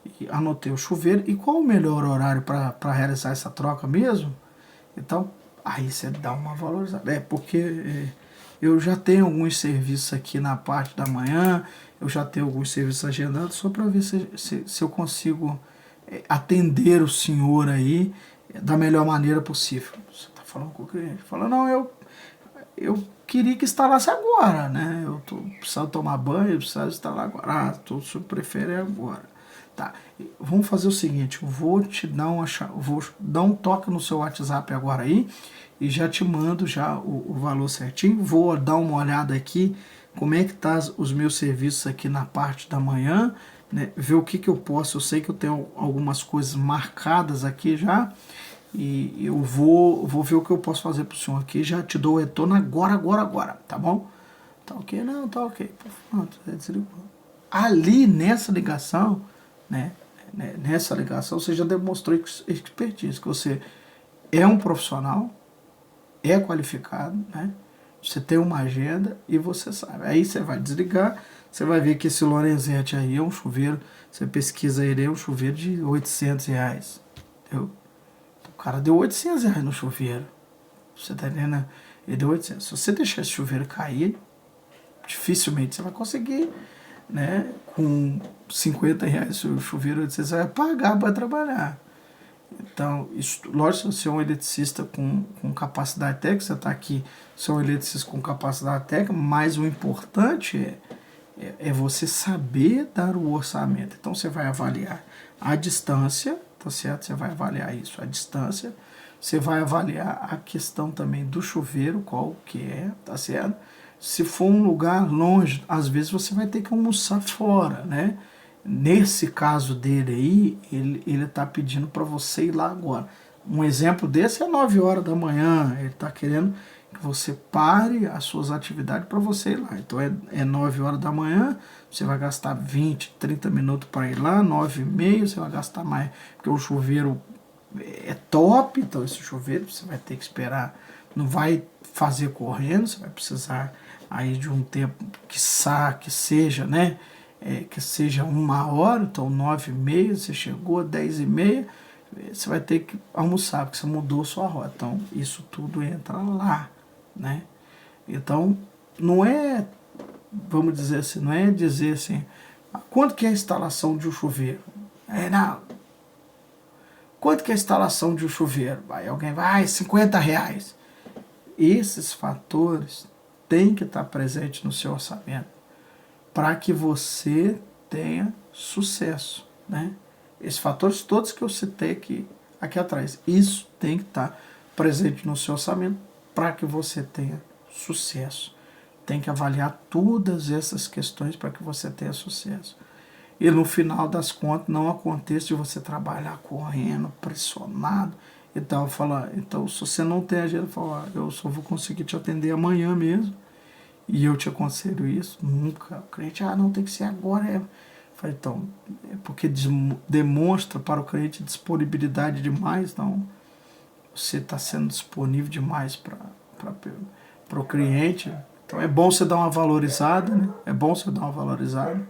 e anotei o chuveiro. E qual o melhor horário para realizar essa troca mesmo? Então, aí você dá uma valorizada. Porque eu já tenho alguns serviços aqui na parte da manhã, eu já tenho alguns serviços agendados, só para ver se eu consigo atender o senhor aí da melhor maneira possível. Você está falando com o cliente? Fala, não, eu queria que instalasse agora, né? Eu tô precisando tomar banho, eu preciso instalar agora. O senhor prefere agora. Tá, vamos fazer o seguinte, eu vou dar um toque no seu WhatsApp agora aí, e já te mando já o valor certinho. Vou dar uma olhada aqui, como é que tá os meus serviços aqui na parte da manhã, né? Ver o que eu posso, eu sei que eu tenho algumas coisas marcadas aqui já, e eu vou ver o que eu posso fazer pro senhor aqui, já te dou o retorno agora, tá bom? Tá ok? Não, tá ok. Pronto, desligou. Ali nessa ligação, né? Nessa ligação você já demonstrou expertise, que você é um profissional, é qualificado, né? Você tem uma agenda e você sabe. Aí você vai desligar, você vai ver que esse Lorenzetti aí é um chuveiro, você pesquisa ele, é um chuveiro de R$ 800, entendeu? O cara deu R$ 800 no chuveiro, você tá entendendo? Ele deu 800. Se você deixar esse chuveiro cair, dificilmente você vai conseguir, né? Com R$ 50 o chuveiro, você vai pagar para trabalhar. Então, isso, lógico, se você é um eletricista com capacidade técnica, você está aqui, você é um eletricista com capacidade técnica, mas o importante é você saber dar o orçamento. Então, você vai avaliar a distância, tá certo? Você vai avaliar isso, a distância. Você vai avaliar a questão também do chuveiro, qual que é, tá certo? Se for um lugar longe, às vezes você vai ter que almoçar fora, né? Nesse caso dele aí, ele está pedindo para você ir lá agora. Um exemplo desse é 9 horas da manhã, ele está querendo que que você pare as suas atividades para você ir lá. Então é 9 horas da manhã, você vai gastar 20, 30 minutos para ir lá, 9h30 você vai gastar mais, porque o chuveiro é top, então esse chuveiro você vai ter que esperar, não vai fazer correndo, você vai precisar aí de um tempo que seja, né? Que seja 1 hora, então 9h30, você chegou, 10h30, você vai ter que almoçar, porque você mudou sua rota. Então, isso tudo entra lá, né? Então, não é, vamos dizer assim, não é dizer assim, quanto que é a instalação de um chuveiro? Não. Quanto que é a instalação de um chuveiro? Aí alguém vai, R$ 50. Esses fatores têm que estar presentes no seu orçamento para que você tenha sucesso, né? Esses fatores todos que eu citei aqui atrás, isso tem que estar presente no seu orçamento para que você tenha sucesso. Tem que avaliar todas essas questões para que você tenha sucesso. E no final das contas não aconteça de você trabalhar correndo, pressionado. Então, se você não tem agenda, eu só vou conseguir te atender amanhã mesmo. E eu te aconselho isso, nunca. O cliente, não tem que ser agora. Falei, então, é porque demonstra para o cliente disponibilidade demais, então você está sendo disponível demais para o cliente. Então é bom você dar uma valorizada, né? É bom você dar uma valorizada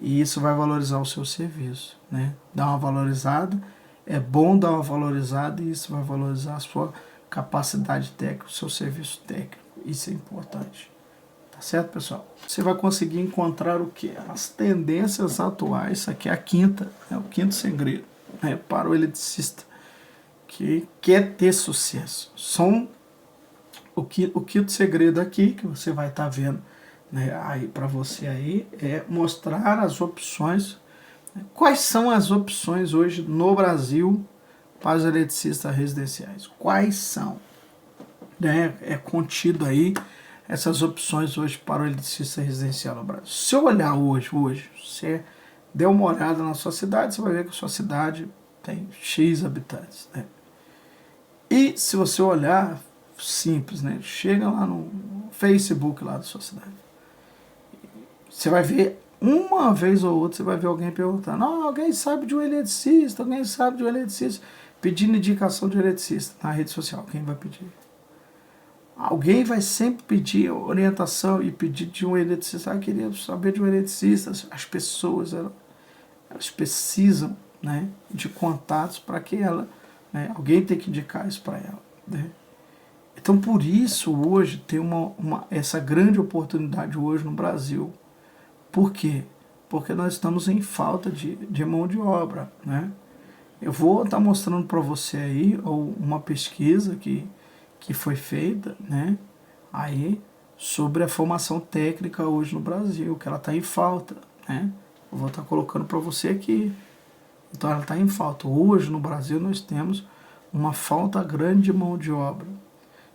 e isso vai valorizar o seu serviço, né? Dar uma valorizada, é bom dar uma valorizada e isso vai valorizar a sua capacidade técnica, o seu serviço técnico. Isso é importante. Tá certo, pessoal? Você vai conseguir encontrar o que? As tendências atuais. Isso aqui é a quinta, o quinto segredo, né, para o eletricista que quer ter sucesso. O quinto segredo aqui, que você vai estar vendo, né, aí para você aí, é mostrar as opções. Quais são as opções hoje no Brasil para os eletricistas residenciais? Quais são? Né, é contido aí essas opções hoje para o eletricista residencial no Brasil. Se eu olhar hoje, você der uma olhada na sua cidade, você vai ver que a sua cidade tem X habitantes, né? E se você olhar, simples, né? Chega lá no Facebook lá da sua cidade. Você vai ver, uma vez ou outra, você vai ver alguém perguntando, alguém sabe de um eletricista, alguém sabe de um eletricista, pedindo indicação de um eletricista na rede social. Quem vai pedir? Alguém vai sempre pedir orientação e pedir de um eletricista. Queria saber de um eletricista. As pessoas, elas precisam, né, de contatos para que alguém tem que indicar isso para ela, né? Então, por isso, hoje, tem essa grande oportunidade hoje no Brasil. Por quê? Porque nós estamos em falta de mão de obra, né? Eu vou estar mostrando para você aí uma pesquisa que foi feita, né, aí sobre a formação técnica hoje no Brasil, que ela está em falta, né? Eu vou estar colocando para você aqui. Então ela está em falta. Hoje no Brasil nós temos uma falta grande de mão de obra.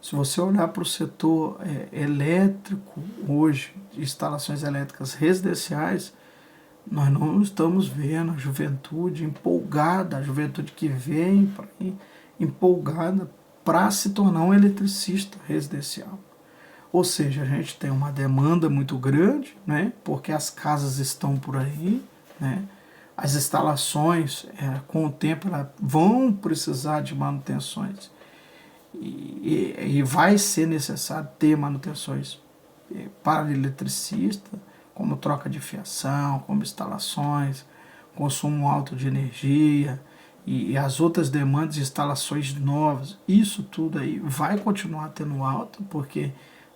Se você olhar para o setor elétrico hoje, de instalações elétricas residenciais, nós não estamos vendo a juventude empolgada, a juventude que vem empolgada para se tornar um eletricista residencial. Ou seja, a gente tem uma demanda muito grande, né, porque as casas estão por aí, né, as instalações, com o tempo, elas vão precisar de manutenções e vai ser necessário ter manutenções para eletricista, como troca de fiação, como instalações, consumo alto de energia, e as outras demandas de instalações novas. Isso tudo aí vai continuar tendo alta, porque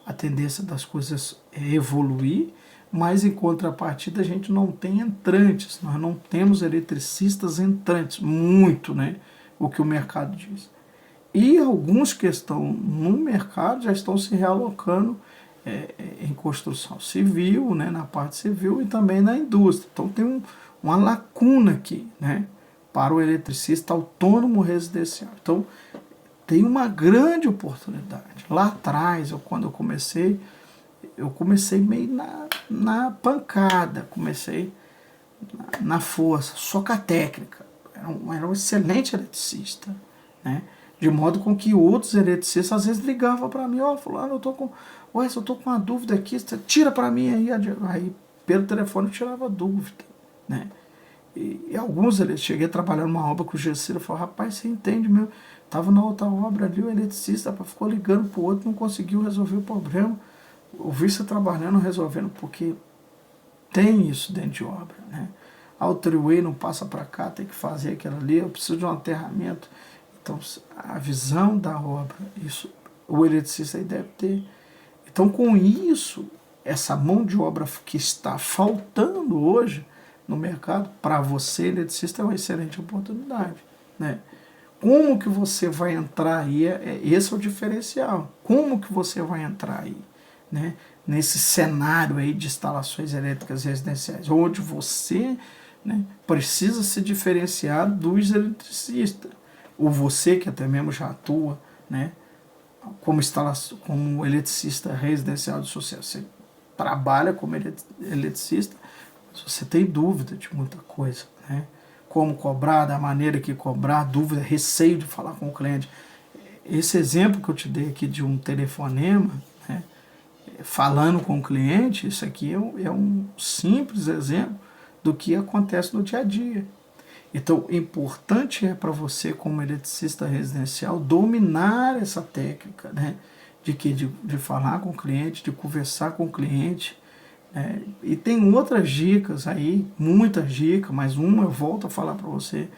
a tendência das coisas é evoluir, mas em contrapartida a gente não tem entrantes, nós não temos eletricistas entrantes, muito, né, o que o mercado diz. E alguns que estão no mercado já estão se realocando em construção civil, né, na parte civil e também na indústria. Então tem uma lacuna aqui, né, para o eletricista autônomo residencial. Então, tem uma grande oportunidade. Lá atrás, quando eu comecei meio na pancada, comecei na força, só com a técnica. Era um excelente eletricista, né? De modo com que outros eletricistas às vezes ligavam para mim, fulano, eu tô com uma dúvida aqui, você tira para mim aí pelo telefone eu tirava dúvida, né? E alguns eletricistas, cheguei a trabalhar numa obra com o Gessiro, falou, rapaz, você entende mesmo? Tava na outra obra ali, o eletricista ficou ligando pro outro, não conseguiu resolver o problema. Eu vi você trabalhando, resolvendo, porque tem isso dentro de obra, né? A Outerway não passa para cá, tem que fazer aquilo ali, eu preciso de um aterramento. Então, a visão da obra, isso o eletricista aí deve ter. Então, com isso, essa mão de obra que está faltando hoje no mercado, para você, eletricista, é uma excelente oportunidade, né? Como que você vai entrar aí? Esse é o diferencial. Como que você vai entrar aí, né? Nesse cenário aí de instalações elétricas residenciais, onde você, né, precisa se diferenciar dos eletricistas. Ou você que até mesmo já atua, né, como eletricista residencial de sucesso. Você trabalha como eletricista, mas você tem dúvida de muita coisa, né? Como cobrar, da maneira que cobrar, dúvida, receio de falar com o cliente. Esse exemplo que eu te dei aqui de um telefonema, né, falando com o cliente, isso aqui é um simples exemplo do que acontece no dia a dia. Então, importante é para você, como eletricista residencial, dominar essa técnica, né, de falar com o cliente, de conversar com o cliente. E tem outras dicas aí, muitas dicas, mas uma eu volto a falar para você,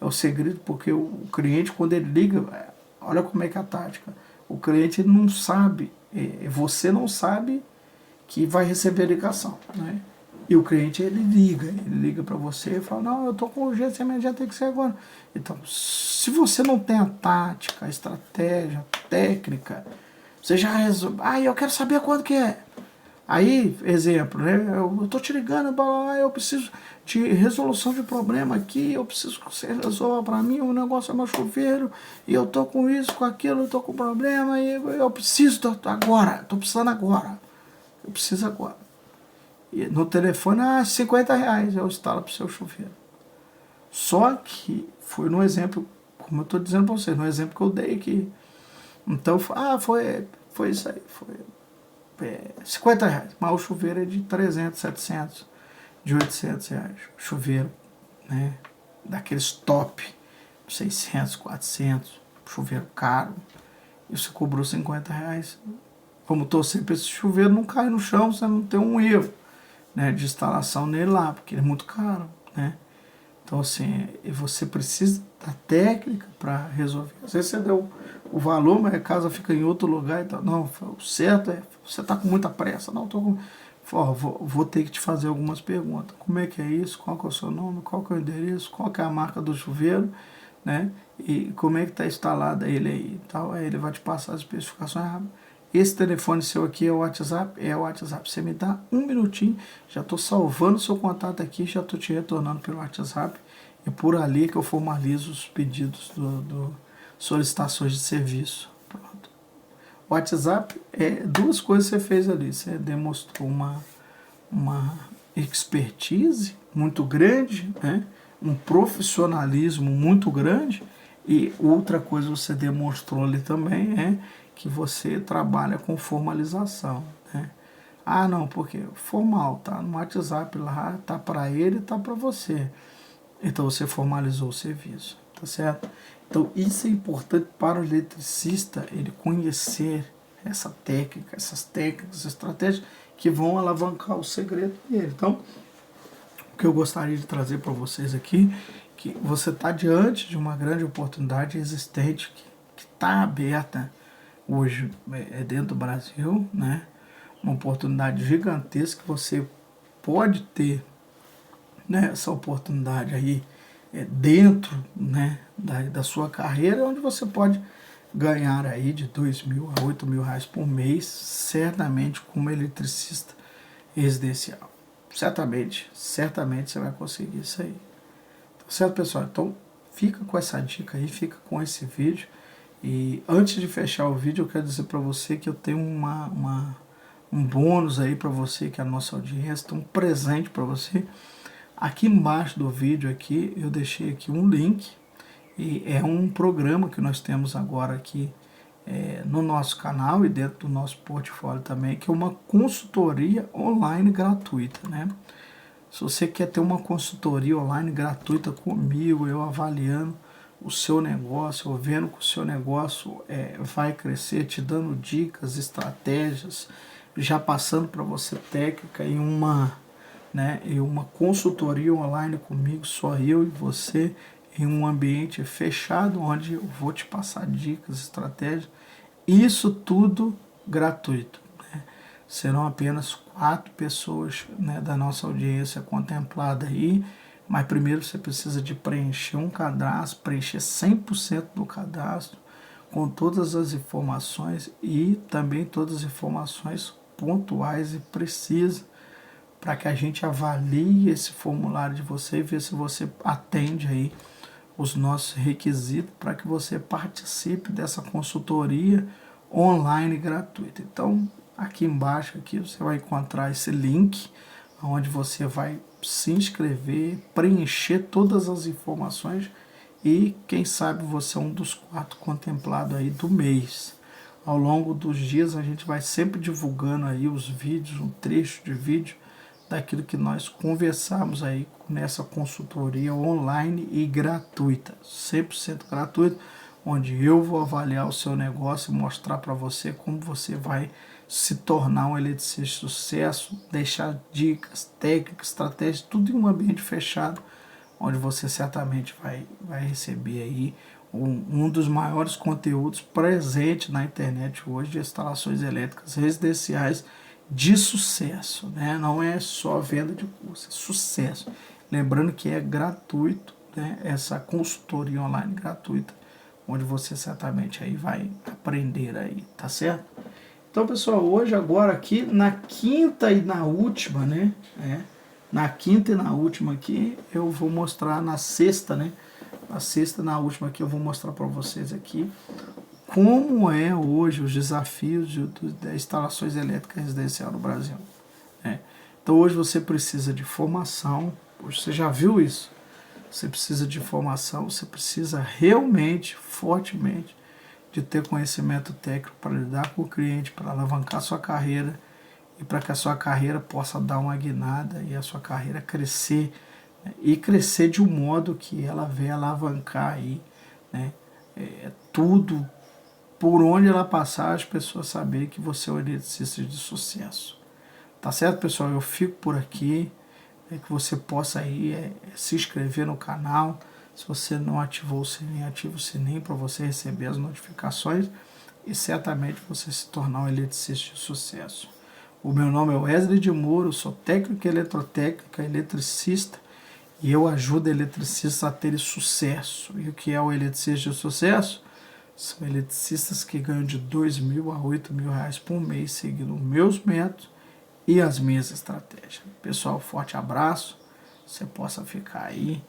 é o segredo, porque o cliente, quando ele liga, olha como é que é a tática, o cliente não sabe, você não sabe que vai receber a ligação, né? E o cliente, ele liga para você e fala, não, eu estou com urgência, já tem que ser agora. Então, se você não tem a tática, a estratégia, a técnica, você já resolve, eu quero saber quando que é. Aí, exemplo, né? Eu tô te ligando, eu preciso de resolução de problema aqui, eu preciso que você resolva para mim, o negócio é meu chuveiro, e eu tô com isso, com aquilo, eu tô com problema, e eu preciso agora, tô precisando agora. Eu preciso agora. E no telefone, R$50 eu instalo pro seu chuveiro. Só que foi no exemplo, como eu tô dizendo para vocês, no exemplo que eu dei aqui. Então, foi isso aí, foi R$50, mas o chuveiro é de 300, 700, de R$800, chuveiro, né, daqueles top, 600, 400, chuveiro caro, e você cobrou R$50. Como torcer para esse chuveiro não cair no chão, você não tem um erro, né, de instalação nele lá, porque ele é muito caro, né. Então, assim, você precisa da técnica para resolver. Às vezes você deu o valor, mas a casa fica em outro lugar. Então, não, o certo é, você está com muita pressa. Não, vou ter que te fazer algumas perguntas. Como é que é isso? Qual que é o seu nome? Qual que é o endereço? Qual que é a marca do chuveiro? Né? E como é que está instalado ele aí? Tal. Aí ele vai te passar as especificações. Esse telefone seu aqui é o WhatsApp? É o WhatsApp. Você me dá um minutinho, já estou salvando o seu contato aqui, já estou te retornando pelo WhatsApp. É por ali que eu formalizo os pedidos do solicitações de serviço. Pronto. O WhatsApp é duas coisas que você fez ali. Você demonstrou uma expertise muito grande, né? Um profissionalismo muito grande. E outra coisa você demonstrou ali também é que você trabalha com formalização, né? Não, porque formal, tá no WhatsApp lá, tá para ele, tá para você. Então você formalizou o serviço, tá certo? Então isso é importante para o eletricista, ele conhecer essa técnica, essas técnicas, estratégias que vão alavancar o segredo dele. Então, o que eu gostaria de trazer para vocês aqui, que você está diante de uma grande oportunidade existente que está aberta hoje dentro do Brasil, né? Uma oportunidade gigantesca que você pode ter, né, essa oportunidade aí dentro, né, da sua carreira, onde você pode ganhar aí de R$2.000 a R$8.000 por mês, certamente como eletricista residencial. Certamente você vai conseguir isso aí. Tá certo, pessoal? Então fica com essa dica aí, fica com esse vídeo. E antes de fechar o vídeo, eu quero dizer para você que eu tenho um bônus aí para você, que é a nossa audiência, tem um presente para você. Aqui embaixo do vídeo aqui, eu deixei aqui um link, E é um programa que nós temos agora aqui no nosso canal e dentro do nosso portfólio também, que é uma consultoria online gratuita, né? Se você quer ter uma consultoria online gratuita comigo, eu avaliando o seu negócio, eu vendo que o seu negócio vai crescer, te dando dicas, estratégias, já passando para você técnica em uma consultoria online comigo, só eu e você, em um ambiente fechado, onde eu vou te passar dicas, estratégias, isso tudo gratuito. Serão apenas 4 pessoas, da nossa audiência contemplada aí, mas primeiro você precisa de preencher um cadastro, preencher 100% do cadastro, com todas as informações e também todas as informações pontuais e precisas, para que a gente avalie esse formulário de você e ver se você atende aí os nossos requisitos para que você participe dessa consultoria online gratuita. Então, aqui embaixo aqui você vai encontrar esse link onde você vai se inscrever, preencher todas as informações e quem sabe você é um dos 4 contemplados aí do mês. Ao longo dos dias a gente vai sempre divulgando aí os vídeos, um trecho de vídeo daquilo que nós conversamos aí nessa consultoria online e gratuita, 100% gratuita, onde eu vou avaliar o seu negócio e mostrar para você como você vai se tornar um eletricista de sucesso, deixar dicas, técnicas, estratégias, tudo em um ambiente fechado, onde você certamente vai receber aí um dos maiores conteúdos presentes na internet hoje de instalações elétricas residenciais de sucesso, né? Não é só venda de curso, é sucesso. Lembrando que é gratuito, né? Essa consultoria online gratuita, onde você certamente aí vai aprender aí, tá certo? Então, pessoal, hoje agora aqui na quinta e na última, né? Na quinta e na última aqui, eu vou mostrar na sexta, né? Na sexta e na última aqui eu vou mostrar para vocês aqui como é hoje os desafios das instalações elétricas residenciais no Brasil. Então hoje você precisa de formação, hoje você já viu isso, você precisa de formação, você precisa realmente, fortemente, de ter conhecimento técnico para lidar com o cliente, para alavancar sua carreira e para que a sua carreira possa dar uma guinada e a sua carreira crescer, e crescer de um modo que ela venha alavancar aí, tudo. Por onde ela passar, as pessoas saberem que você é um eletricista de sucesso. Tá certo, pessoal? Eu fico por aqui. Que você possa aí se inscrever no canal. Se você não ativou o sininho, ativa o sininho para você receber as notificações e certamente você se tornar um eletricista de sucesso. O meu nome é Wesley de Moura, eu sou técnico em eletrotécnica, eletricista, e eu ajudo eletricistas a terem sucesso. E o que é o eletricista de sucesso? São eletricistas que ganham de R$2.000 a R$8.000 por mês, seguindo meus métodos e as minhas estratégias. Pessoal, forte abraço. Você possa ficar aí,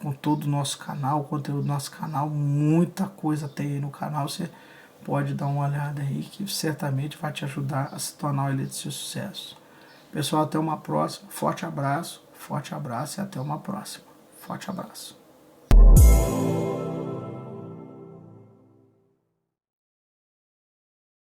com todo o nosso canal, o conteúdo do nosso canal. Muita coisa tem aí no canal. Você pode dar uma olhada aí, que certamente vai te ajudar a se tornar um eletricista de sucesso. Pessoal, até uma próxima. Forte abraço e até uma próxima. Forte abraço.